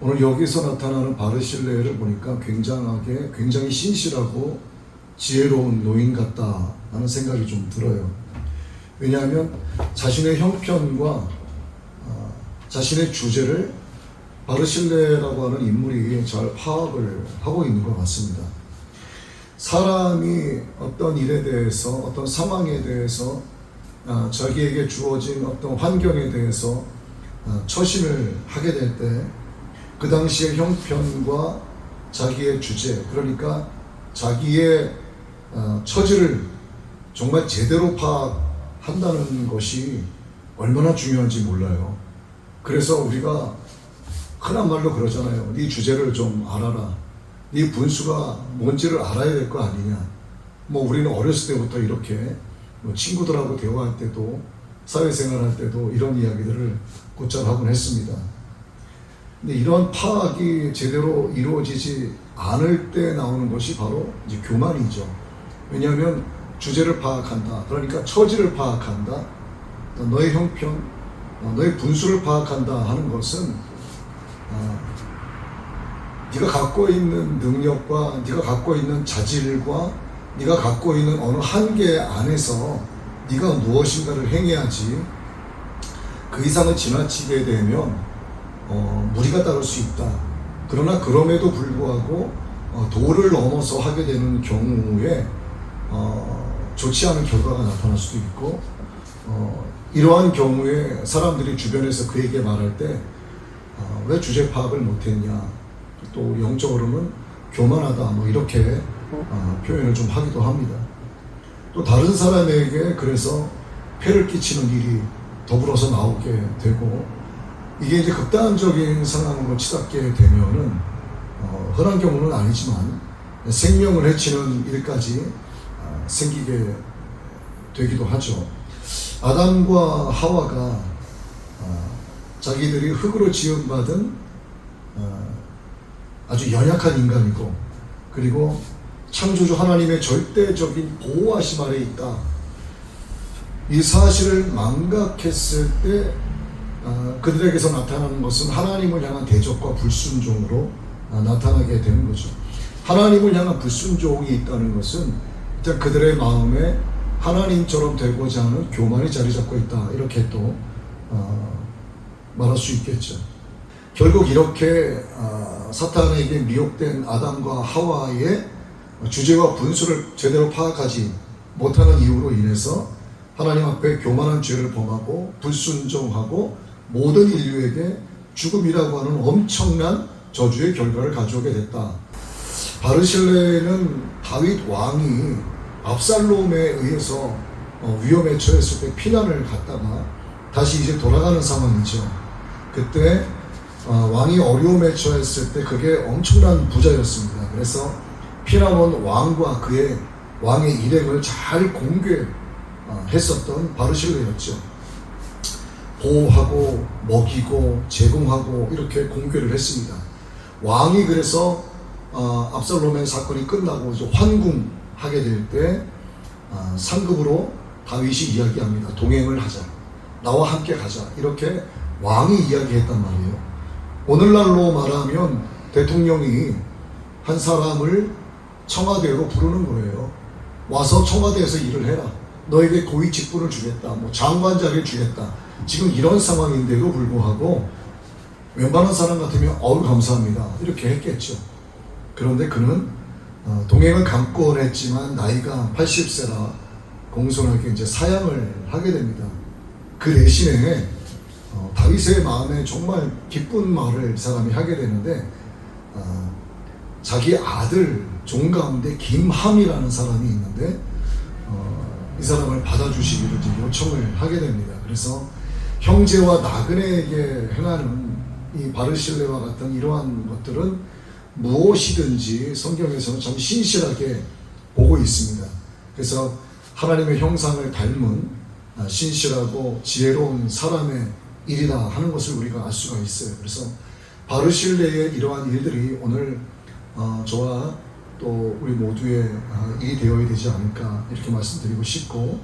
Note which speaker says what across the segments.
Speaker 1: 오늘 여기서 나타나는 바르실레를 보니까 굉장히 신실하고 지혜로운 노인 같다라는 생각이 좀 들어요. 왜냐하면 자신의 형편과 자신의 주제를 바르실레라고 하는 인물이 잘 파악을 하고 있는 것 같습니다. 사람이 어떤 일에 대해서, 어떤 상황에 대해서, 자기에게 주어진 어떤 환경에 대해서 처신을 하게 될 때 그 당시의 형편과 자기의 주제, 그러니까 자기의 처지를 정말 제대로 파악한다는 것이 얼마나 중요한지 몰라요. 그래서 우리가 흔한 말로 그러잖아요. 네 주제를 좀 알아라. 네 분수가 뭔지를 알아야 될 거 아니냐. 우리는 어렸을 때부터 이렇게 친구들하고 대화할 때도 사회생활 할 때도 이런 이야기들을 곧잘 하곤 했습니다. 근데 이런 파악이 제대로 이루어지지 않을 때 나오는 것이 바로 이제 교만이죠. 왜냐하면 주제를 파악한다. 그러니까 처지를 파악한다. 너의 형편, 너의 분수를 파악한다 하는 것은 네가 갖고 있는 능력과 네가 갖고 있는 자질과 네가 갖고 있는 어느 한계 안에서 네가 무엇인가를 행해야지 그 이상을 지나치게 되면 무리가 따를 수 있다. 그러나 그럼에도 불구하고 도를 넘어서 하게 되는 경우에 좋지 않은 결과가 나타날 수도 있고 이러한 경우에 사람들이 주변에서 그에게 말할 때 왜 주제 파악을 못했냐, 또 영적으로는 교만하다, 이렇게 표현을 좀 하기도 합니다. 또 다른 사람에게 그래서 폐를 끼치는 일이 더불어서 나오게 되고, 이게 이제 극단적인 상황으로 치닫게 되면은 흔한 경우는 아니지만 생명을 해치는 일까지 생기게 되기도 하죠. 아담과 하와가 자기들이 흙으로 지음받은 아주 연약한 인간이고, 그리고 창조주 하나님의 절대적인 보호하심 아래 있다. 이 사실을 망각했을 때 그들에게서 나타나는 것은 하나님을 향한 대적과 불순종으로 나타나게 되는 거죠. 하나님을 향한 불순종이 있다는 것은 일단 그들의 마음에 하나님처럼 되고자 하는 교만이 자리 잡고 있다, 이렇게 또 말할 수 있겠죠. 결국 이렇게 사탄에게 미혹된 아담과 하와의 주제와 분수를 제대로 파악하지 못하는 이유로 인해서 하나님 앞에 교만한 죄를 범하고 불순종하고 모든 인류에게 죽음이라고 하는 엄청난 저주의 결과를 가져오게 됐다. 바르실레는 다윗 왕이 압살롬에 의해서 위험에 처했을 때 피난을 갔다가 다시 이제 돌아가는 상황이죠. 그때 왕이 어려움에 처했을 때 그게 엄청난 부자였습니다. 그래서 피난 온 왕과 그의 왕의 일행을 잘 공개했었던 바르실레였죠. 보호하고 먹이고 제공하고 이렇게 공개를 했습니다. 왕이 그래서 압살롬의 사건이 끝나고 이제 환궁하게 될 때 상급으로 다윗이 이야기합니다. 동행을 하자, 나와 함께 가자, 이렇게 왕이 이야기했단 말이에요. 오늘날로 말하면 대통령이 한 사람을 청와대로 부르는 거예요. 와서 청와대에서 일을 해라. 너에게 고위 직분을 주겠다. 장관 자리를 주겠다. 지금 이런 상황인데도 불구하고 웬만한 사람 같으면 감사합니다, 이렇게 했겠죠. 그런데 그는 동행을 감고 했지만 나이가 80세라 공손하게 이제 사양을 하게 됩니다. 그 대신에 다윗의 마음에 정말 기쁜 말을 이 사람이 하게 되는데 자기 아들 종 가운데 김함이라는 사람이 있는데 이 사람을 받아주시기를 요청을 하게 됩니다. 그래서 형제와 나그네에게 행하는 이 바르실레와 같은 이러한 것들은 무엇이든지 성경에서는 참 신실하게 보고 있습니다. 그래서 하나님의 형상을 닮은 신실하고 지혜로운 사람의 일이다 하는 것을 우리가 알 수가 있어요. 그래서 바르실레의 이러한 일들이 오늘 저와 또 우리 모두의 일이 되어야 되지 않을까, 이렇게 말씀드리고 싶고,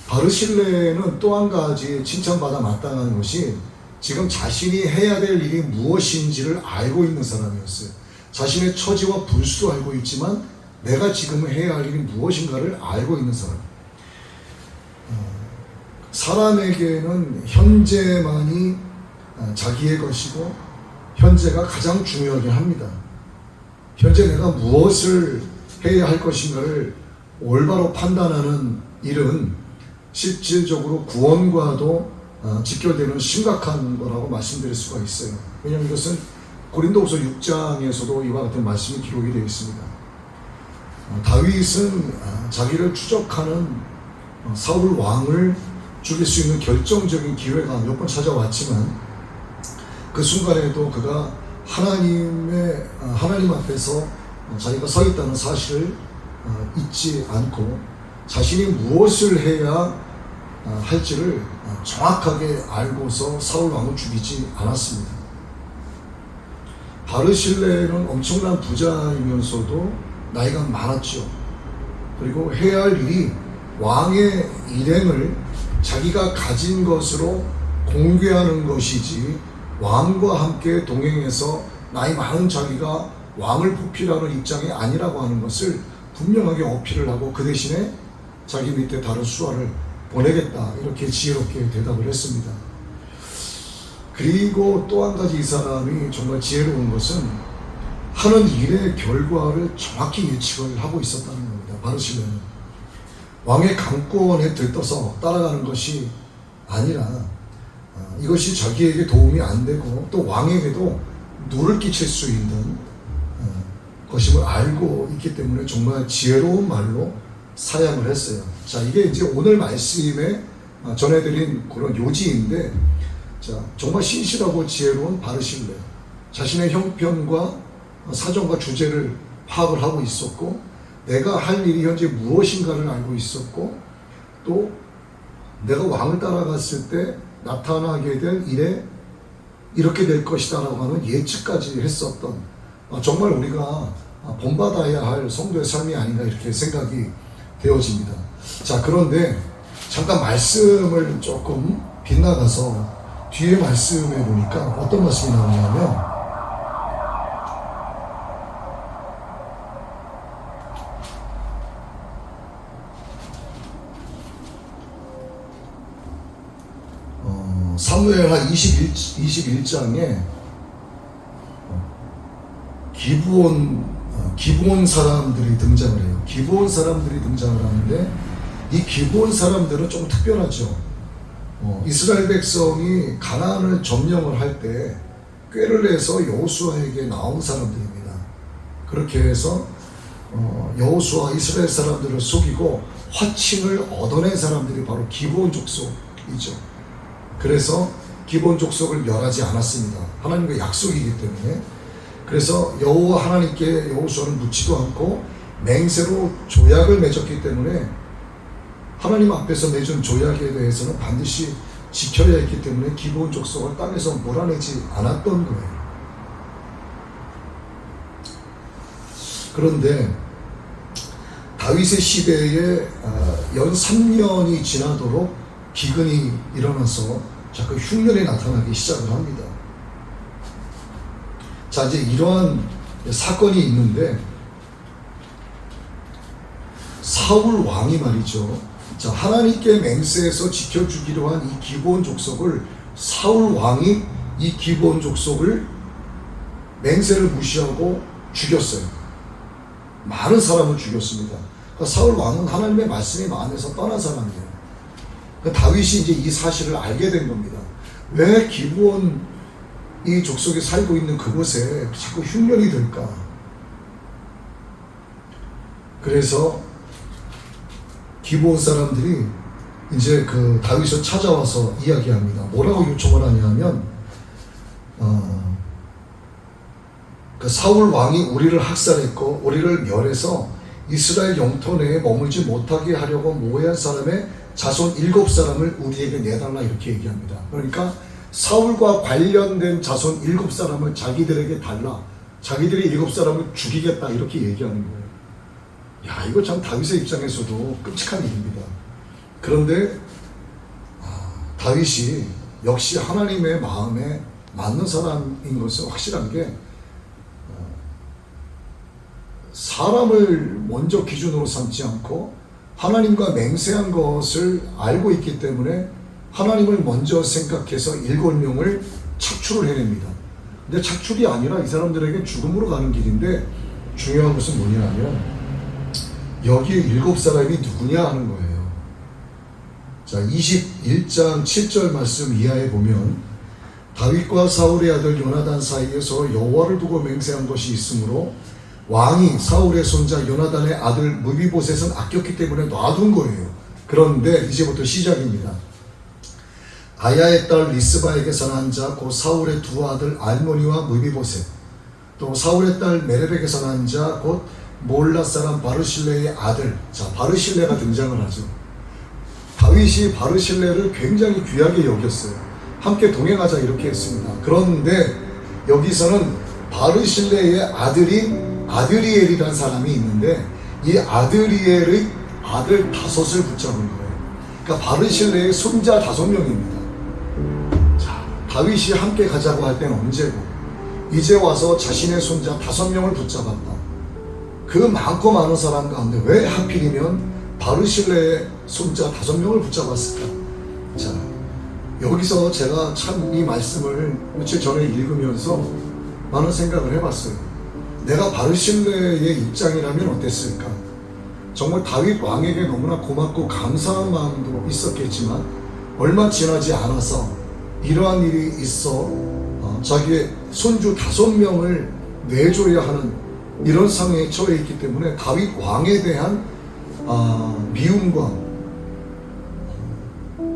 Speaker 1: 바르실레는 또 한 가지 칭찬받아 마땅한 것이 지금 자신이 해야 될 일이 무엇인지를 알고 있는 사람이었어요. 자신의 처지와 불수도 알고 있지만 내가 지금 해야 할 일이 무엇인가를 알고 있는 사람. 사람에게는 현재만이 자기의 것이고 현재가 가장 중요하게 합니다. 현재 내가 무엇을 해야 할 것인가를 올바로 판단하는 일은 실질적으로 구원과도 직결되는 심각한 거라고 말씀드릴 수가 있어요. 왜냐하면 이것은 고린도후서 6장에서도 이와 같은 말씀이 기록이 되어 있습니다. 다윗은 자기를 추적하는 사울 왕을 죽일 수 있는 결정적인 기회가 몇 번 찾아왔지만 그 순간에도 그가 하나님 앞에서 자기가 서 있다는 사실을 잊지 않고 자신이 무엇을 해야 할지를 정확하게 알고서 사울 왕을 죽이지 않았습니다. 바르실레는 엄청난 부자이면서도 나이가 많았죠. 그리고 해야 할 일이 왕의 일행을 자기가 가진 것으로 공개하는 것이지 왕과 함께 동행해서 나이 많은 자기가 왕을 보필하는 입장이 아니라고 하는 것을 분명하게 어필을 하고 그 대신에 자기 밑에 다른 수하를 보내겠다 이렇게 지혜롭게 대답을 했습니다. 그리고 또 한 가지 이 사람이 정말 지혜로운 것은 하는 일의 결과를 정확히 예측을 하고 있었다는 겁니다. 바르실레는 왕의 강권에 들떠서 따라가는 것이 아니라 이것이 자기에게 도움이 안 되고 또 왕에게도 누를 끼칠 수 있는 것임을 알고 있기 때문에 정말 지혜로운 말로 사양을 했어요. 자, 이게 이제 오늘 말씀에 전해드린 그런 요지인데, 자, 정말 신실하고 지혜로운 바르실레, 자신의 형편과 사정과 주제를 파악을 하고 있었고, 내가 할 일이 현재 무엇인가를 알고 있었고, 또 내가 왕을 따라갔을 때 나타나게 될 일에 이렇게 될 것이다 라고 하는 예측까지 했었던 정말 우리가 본받아야 할 성도의 삶이 아닌가 이렇게 생각이 되어집니다. 자, 그런데 잠깐 말씀을 조금 빗나가서 뒤에 말씀에 보니까 어떤 말씀이 나오냐면 사무엘하 21장에 기브온 사람들이 등장을 해요. 기브온 사람들이 등장을 하는데 이 기브온 사람들은 좀 특별하죠. 이스라엘 백성이 가나안을 점령을 할 때 꾀를 내서 여호수아에게 나온 사람들입니다. 그렇게 해서 여호수아 이스라엘 사람들을 속이고 화친을 얻어낸 사람들이 바로 기브온 족속이죠. 그래서 기브온 족속을 멸하지 않았습니다. 하나님과 약속이기 때문에. 그래서 여호와 하나님께 여호수아는 묻지도 않고 맹세로 조약을 맺었기 때문에 하나님 앞에서 맺은 조약에 대해서는 반드시 지켜야 했기 때문에 기브온 족속을 땅에서 몰아내지 않았던 거예요. 그런데 다윗의 시대에 연 3년이 지나도록 기근이 일어나서 자꾸 흉년이 나타나기 시작을 합니다. 자, 이제 이러한 사건이 있는데 사울 왕이 말이죠. 자, 하나님께 맹세해서 지켜주기로 한 이 기브온 족속을 사울 왕이 이 기브온 족속을 맹세를 무시하고 죽였어요. 많은 사람을 죽였습니다. 그러니까 사울 왕은 하나님의 말씀이 마음에서 떠난 사람이에요. 다윗이 이제 이 사실을 알게 된 겁니다. 왜 기브온 이 족속이 살고 있는 그곳에 자꾸 흉년이 들까? 그래서 기브온 사람들이 이제 그 다윗을 찾아와서 이야기합니다. 뭐라고 요청을 하냐면 그 사울 왕이 우리를 학살했고 우리를 멸해서 이스라엘 영토 내에 머물지 못하게 하려고 모해한 사람의 자손 7사람을 우리에게 내달라 이렇게 얘기합니다. 그러니까 사울과 관련된 자손 7사람을 자기들에게 달라. 자기들이 7사람을 죽이겠다 이렇게 얘기하는 거예요. 야, 이거 참 다윗의 입장에서도 끔찍한 일입니다. 그런데 다윗이 역시 하나님의 마음에 맞는 사람인 것은 확실한 게 사람을 먼저 기준으로 삼지 않고 하나님과 맹세한 것을 알고 있기 때문에 하나님을 먼저 생각해서 7명을 착출을 해냅니다. 근데 착출이 아니라 이 사람들에게 죽음으로 가는 길인데 중요한 것은 뭐냐면 여기 7사람이 누구냐 하는 거예요. 자, 21장 7절 말씀 이하에 보면 다윗과 사울의 아들 요나단 사이에서 여호와를 두고 맹세한 것이 있으므로 왕이 사울의 손자 요나단의 아들 무비보셋은 아꼈기 때문에 놔둔 거예요. 그런데 이제부터 시작입니다. 아야의 딸 리스바에게서 난 자 곧 사울의 두 아들 알모니와 무비보셋, 또 사울의 딸 메레벡에서 난 자 곧 몰라 사람 바르실레의 아들. 자, 바르실레가 등장을 하죠. 다윗이 바르실레를 굉장히 귀하게 여겼어요. 함께 동행하자 이렇게 했습니다. 그런데 여기서는 바르실레의 아들인 아드리엘이라는 사람이 있는데 이 아드리엘의 아들 5을 붙잡은 거예요. 그러니까 바르실레의 손자 5명입니다. 자, 다윗이 함께 가자고 할 때는 언제고 이제 와서 자신의 손자 5명을 붙잡았다. 그 많고 많은 사람 가운데 왜 하필이면 바르실레의 손자 5명을 붙잡았을까? 자, 여기서 제가 참 이 말씀을 며칠 전에 읽으면서 많은 생각을 해봤어요. 내가 바르실레의 입장이라면 어땠을까? 정말 다윗 왕에게 너무나 고맙고 감사한 마음도 있었겠지만 얼마 지나지 않아서 이러한 일이 있어 자기의 손주 5명을 내줘야 하는 이런 상황에 처해 있기 때문에 다윗 왕에 대한 미움과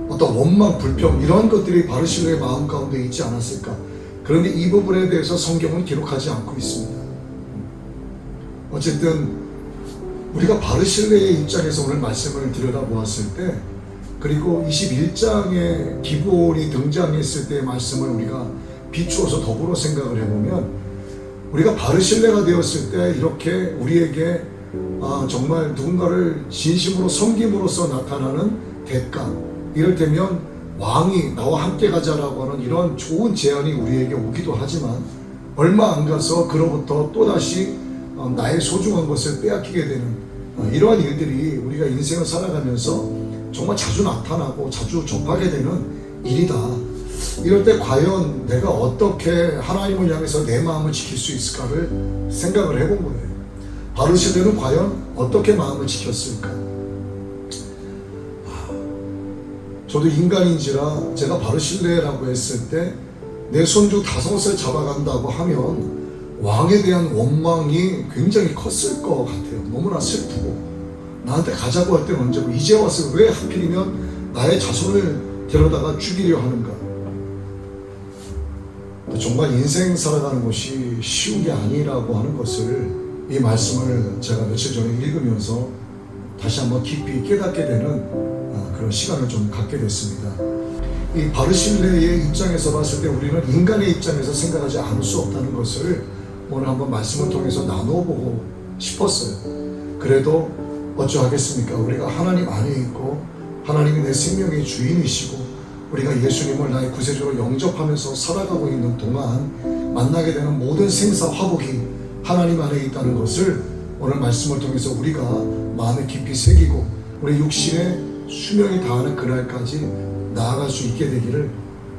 Speaker 1: 어떤 원망, 불평 이러한 것들이 바르실레의 마음 가운데 있지 않았을까? 그런데 이 부분에 대해서 성경은 기록하지 않고 있습니다. 어쨌든 우리가 바르실레의 입장에서 오늘 말씀을 들여다보았을 때 그리고 21장의 기본이 등장했을 때의 말씀을 우리가 비추어서 더불어 생각을 해보면 우리가 바르실레가 되었을 때 이렇게 우리에게 정말 누군가를 진심으로 섬김으로써 나타나는 대가, 이를테면 왕이 나와 함께 가자라고 하는 이런 좋은 제안이 우리에게 오기도 하지만 얼마 안 가서 그로부터 또다시 나의 소중한 것을 빼앗기게 되는 이러한 일들이 우리가 인생을 살아가면서 정말 자주 나타나고 자주 접하게 되는 일이다. 이럴 때 과연 내가 어떻게 하나님을 향해서 내 마음을 지킬 수 있을까를 생각을 해본 거예요. 바르실레는 과연 어떻게 마음을 지켰을까? 저도 인간인지라 제가 바르실레라고 했을 때 내 손주 5을 잡아간다고 하면 왕에 대한 원망이 굉장히 컸을 것 같아요. 너무나 슬프고 나한테 가자고 할 때는 언제고 이제 와서 왜 하필이면 나의 자손을 데려다가 죽이려 하는가. 정말 인생 살아가는 것이 쉬운 게 아니라고 하는 것을 이 말씀을 제가 며칠 전에 읽으면서 다시 한번 깊이 깨닫게 되는 그런 시간을 좀 갖게 됐습니다. 이 바르실레의 입장에서 봤을 때 우리는 인간의 입장에서 생각하지 않을 수 없다는 것을 오늘 한번 말씀을 통해서 나눠보고 싶었어요. 그래도 어쩌하겠습니까? 우리가 하나님 안에 있고 하나님이 내 생명의 주인이시고 우리가 예수님을 나의 구세주로 영접하면서 살아가고 있는 동안 만나게 되는 모든 생사화복이 하나님 안에 있다는 것을 오늘 말씀을 통해서 우리가 마음에 깊이 새기고 우리 육신의 수명이 다하는 그날까지 나아갈 수 있게 되기를